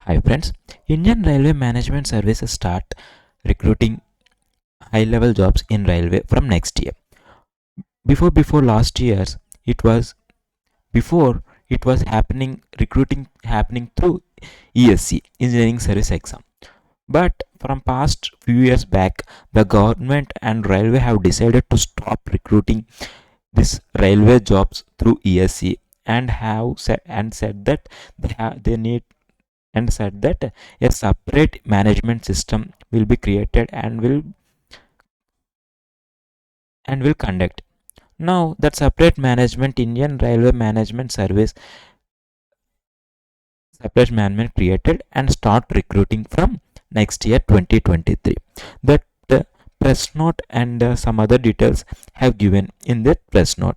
Hi friends, Indian Railway Management Services start recruiting high-level jobs in railway from next year. Before last years, it was before it was happening recruiting happening through ESC Engineering Service Exam. But from past few years back, the government and railway have decided to stop recruiting this railway jobs through ESC and have said that they need and said that a separate management system will be created and will conduct. Now that separate management Indian Railway Management Service separate management created and start recruiting from next year 2023. That press note and some other details have given in that press note.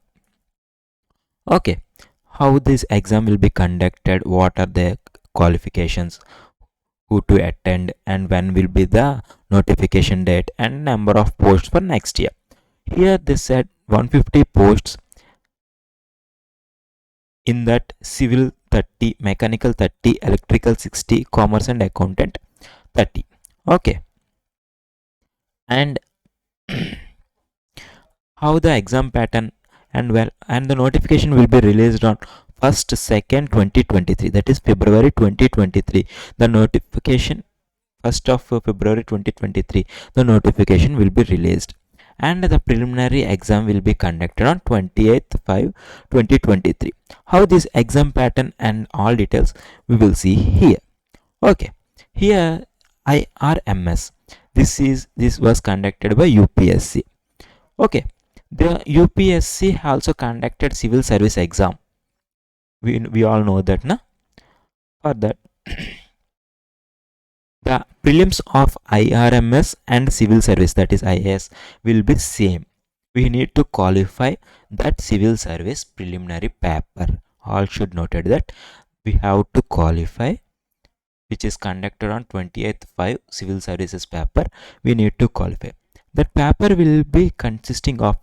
Okay, how this exam will be conducted, what are the qualifications, who to attend, and when will be the notification date and number of posts for next year. Here they said 150 posts, in that civil 30, mechanical 30, electrical 60, commerce and accountant 30. Okay, and how the exam pattern and the notification will be released on 1st 2nd 2023, that is February 2023. The notification 1st of February 2023, the notification will be released, and the preliminary exam will be conducted on 28th 5 2023. How this exam pattern and all details we will see here. Okay, here IRMS, this was conducted by UPSC. Okay, the UPSC also conducted civil service exam. We all know that, na? For that, the prelims of IRMS and civil service, that is IAS, will be same. We need to qualify that civil service preliminary paper. All should noted that we have to qualify, which is conducted on 28th 5 civil services paper. We need to qualify. That paper will be consisting of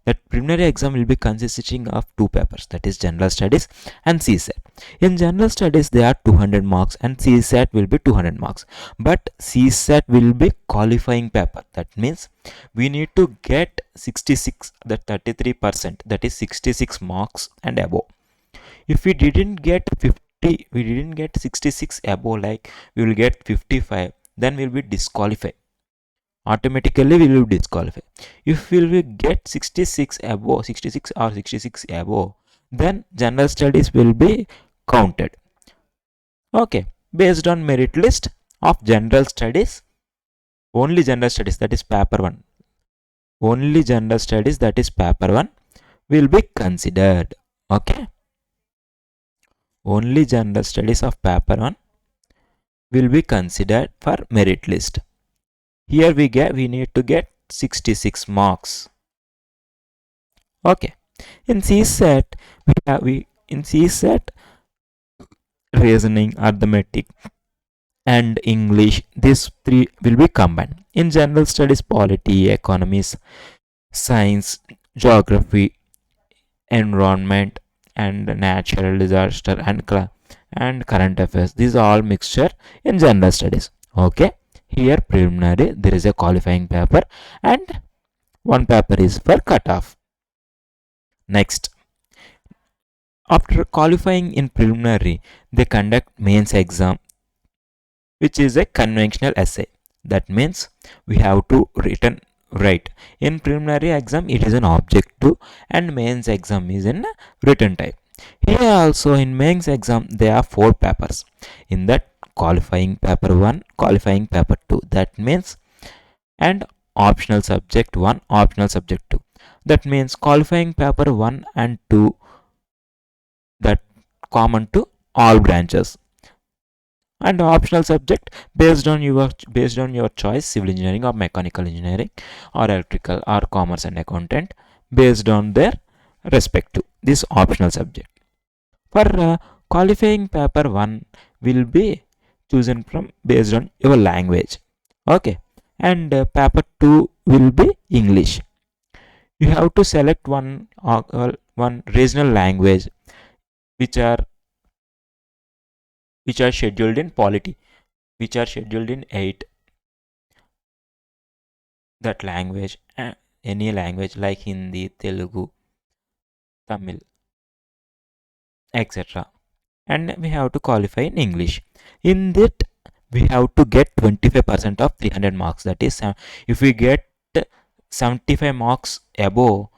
that preliminary exam will be consisting of two papers, that is general studies and CSAT. In general studies there are 200 marks and CSAT will be 200 marks, but CSAT will be qualifying paper. That means we need to get 66, that 33%, that is 66 marks and above. If we didn't get 50, we didn't get 66 above, like we will get 55, then we will be disqualified. Automatically we will disqualify. If we will get 66 above, 66 or 66 above, then general studies will be counted. Okay, based on merit list of general studies, only general studies, that is paper 1, only general studies, that is paper 1, will be considered. Okay, only general studies of paper 1 will be considered for merit list. Here we need to get 66 marks. Okay, in CSAT in CSAT, reasoning, arithmetic and English, these three will be combined. In general studies, polity, economics, science, geography, environment and natural disaster and current affairs, these are all mixture in general studies. Okay, here preliminary there is a qualifying paper and one paper is for cutoff. Next, after qualifying in preliminary, they conduct mains exam, which is a conventional essay. That means we have to write. In preliminary exam it is an objective and mains exam is in written type. Here also in mains exam there are 4 papers. In that, qualifying paper 1, qualifying paper 2, that means, and optional subject 1, optional subject 2. That means qualifying paper 1 and 2, that common to all branches, and optional subject based on your choice, civil engineering or mechanical engineering or electrical or commerce and accountant, based on their respective this optional subject. For qualifying paper 1 will be chosen from based on your language. Okay, and paper 2 will be English. You have to select one regional language which are which are scheduled in polity, which are scheduled in 8, that language, any language like Hindi, Telugu, Tamil, etc. And we have to qualify in English. In that, we have to get 25% of 300 marks. That is, if we get 75 marks above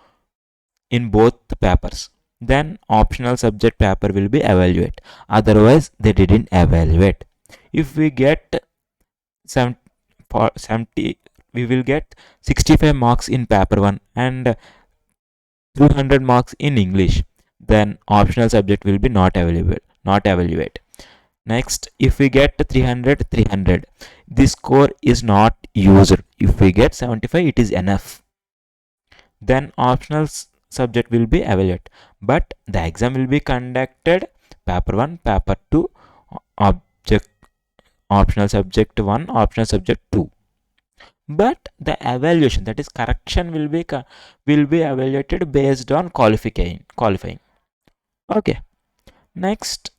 in both the papers, then optional subject paper will be evaluated. Otherwise, they didn't evaluate. If we get 70, we will get 65 marks in paper 1 and 200 marks in English. Then optional subject will be not available, not evaluate. Next, if we get 300, 300, this score is not used. If we get 75, it is enough. Then optional subject will be evaluated, but the exam will be conducted paper 1, paper 2, object optional subject 1, optional subject 2. But the evaluation, that is correction, will be evaluated based on qualifying. Okay. Next,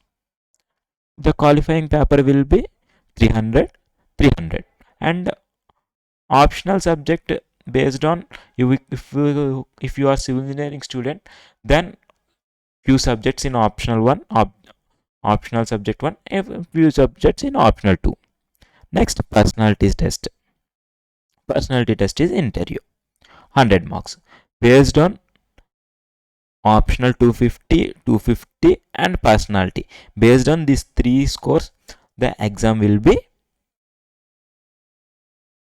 the qualifying paper will be 300, 300, and optional subject based on if you are civil engineering student, then few subjects in optional 1, optional subject 1, few subjects in optional 2. Next, personality test. Personality test is interview, 100 marks based on optional 250, 250, and personality. Based on these three scores, the exam will be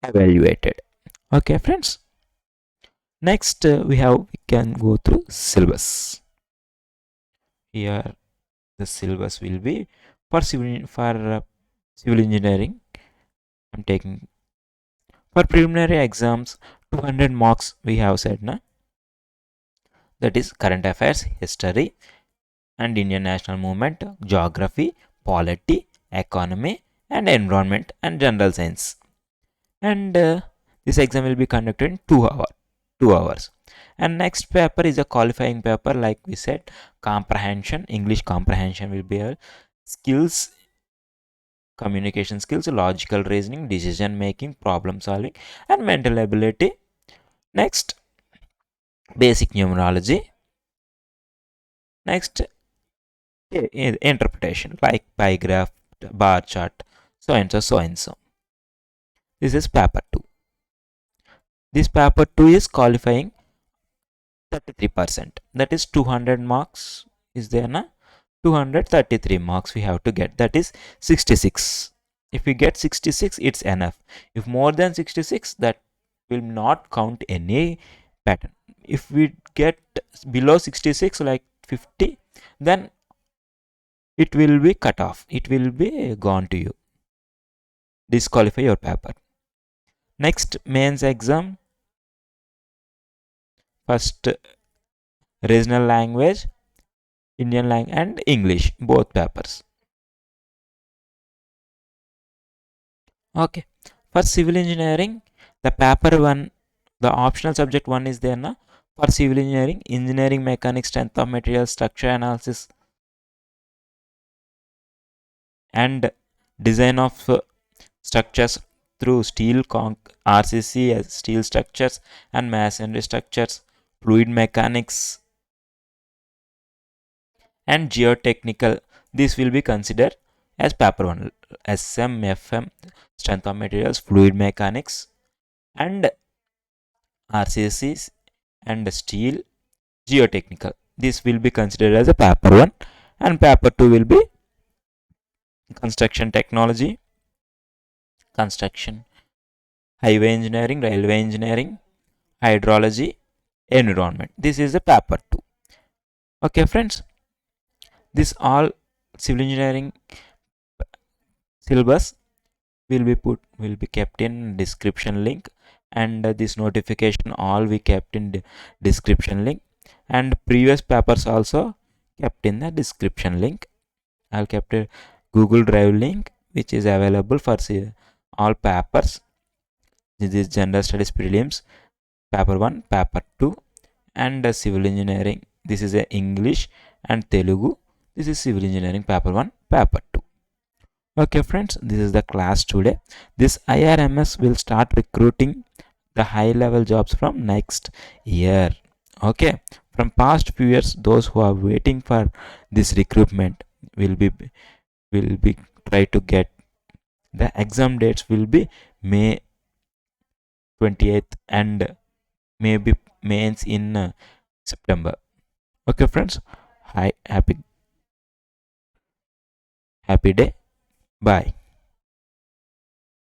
evaluated. Okay, friends. Next, we can go through syllabus. Here, the syllabus will be for civil engineering. I'm taking for preliminary exams, 200 marks we have said, na? That is current affairs, history, and Indian national movement, geography, polity, economy, and environment, and general science. And this exam will be conducted in 2 hours. And next paper is a qualifying paper, like we said, comprehension. English comprehension will be a skills, communication skills, logical reasoning, decision making, problem solving, and mental ability. Next, basic numerology. Next, interpretation, like pie graph, bar chart, so and so, so and so. This is paper 2. This paper 2 is qualifying 33%. That is 200 marks is there, na? 233 marks we have to get. That is 66. If we get 66, it's enough. If more than 66, that will not count any pattern. If we get below 66, like 50, then it will be cut off. It will be gone to you. Disqualify your paper. Next, mains exam. First, regional language, Indian language, and English, both papers. Okay. For civil engineering, the paper 1, the optional subject 1 is there, na? For civil engineering, engineering mechanics, strength of materials, structure analysis, and design of structures through steel, RCC, steel structures, and masonry structures, fluid mechanics, and geotechnical. This will be considered as paper 1. SM, FM, strength of materials, fluid mechanics, and RCCs, and steel, geotechnical. This will be considered as a paper 1, and paper 2 will be construction technology, construction, highway engineering, railway engineering, hydrology, environment. This is the paper 2. Okay, friends. This all civil engineering syllabus will be kept in description link, and this notification all we kept in description link, and previous papers also kept in the description link. I'll kept a Google Drive link which is available for all papers. This is general studies prelims paper 1, paper 2, and civil engineering. This is a English and Telugu. This is civil engineering paper 1, paper 2. Okay friends, this is the class today. This IRMS will start recruiting the high level jobs from next year. Okay, from past few years, those who are waiting for this recruitment will be will be try to get. The exam dates will be May 28th and maybe mains in September. Okay friends, hi, happy day. Bye.